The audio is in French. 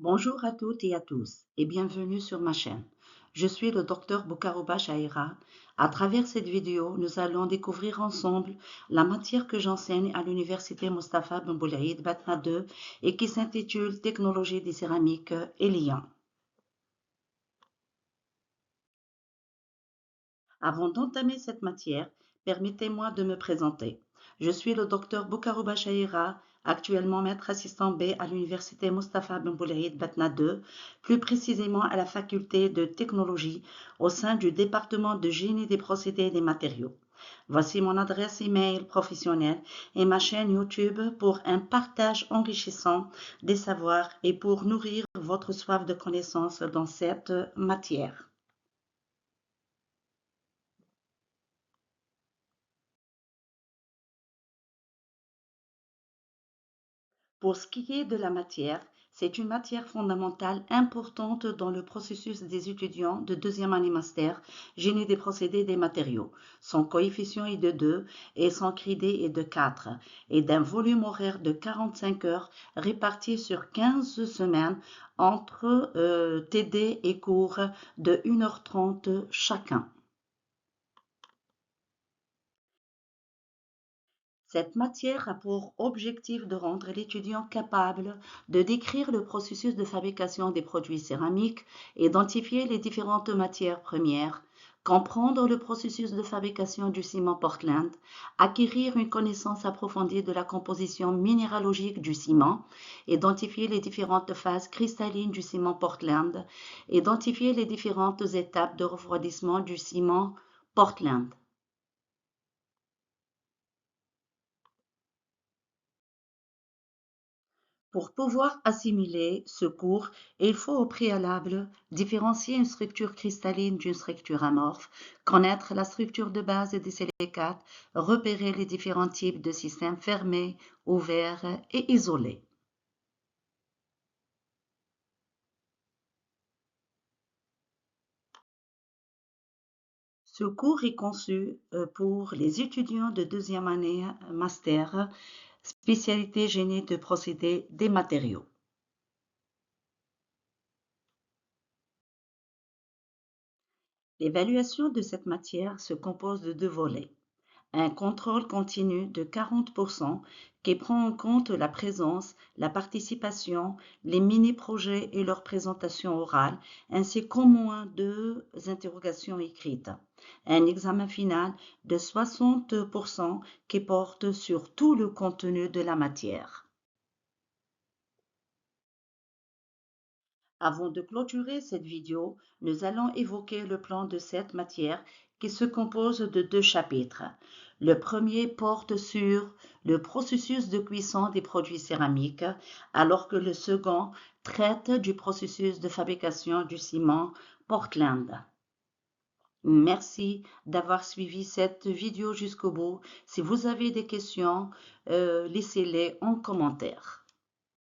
Bonjour à toutes et à tous et bienvenue sur ma chaîne. Je suis le docteur Boukarouba Chahira. À travers cette vidéo, nous allons découvrir ensemble la matière que j'enseigne à l'université Mustapha Ben Boulaïd Batna 2 et qui s'intitule Technologie des céramiques et liants. Avant d'entamer cette matière, permettez-moi de me présenter. Je suis le docteur Boukarouba Chahira, actuellement maître assistant B à l'université Mustapha Ben Boulaïd Batna 2, plus précisément à la faculté de technologie au sein du département de génie des procédés et des matériaux. Voici mon adresse email professionnelle et ma chaîne YouTube pour un partage enrichissant des savoirs et pour nourrir votre soif de connaissances dans cette matière. Pour ce qui est de la matière, c'est une matière fondamentale importante dans le processus des étudiants de deuxième année master, génie des procédés et des matériaux. Son coefficient est de 2 et son CRID est de 4 et d'un volume horaire de 45 heures réparti sur 15 semaines entre TD et cours de 1h30 chacun. Cette matière a pour objectif de rendre l'étudiant capable de décrire le processus de fabrication des produits céramiques, identifier les différentes matières premières, comprendre le processus de fabrication du ciment Portland, acquérir une connaissance approfondie de la composition minéralogique du ciment, identifier les différentes phases cristallines du ciment Portland, identifier les différentes étapes de refroidissement du ciment Portland. Pour pouvoir assimiler ce cours, il faut au préalable différencier une structure cristalline d'une structure amorphe, connaître la structure de base des silicates, repérer les différents types de systèmes fermés, ouverts et isolés. Ce cours est conçu pour les étudiants de deuxième année master, spécialité génie de procédés des matériaux. L'évaluation de cette matière se compose de deux volets. Un contrôle continu de 40% qui prend en compte la présence, la participation, les mini-projets et leur présentation orale, ainsi qu'au moins deux interrogations écrites. Un examen final de 60% qui porte sur tout le contenu de la matière. Avant de clôturer cette vidéo, nous allons évoquer le plan de cette matière qui se compose de deux chapitres. Le premier porte sur le processus de cuisson des produits céramiques, alors que le second traite du processus de fabrication du ciment Portland. Merci d'avoir suivi cette vidéo jusqu'au bout. Si vous avez des questions, laissez-les en commentaire.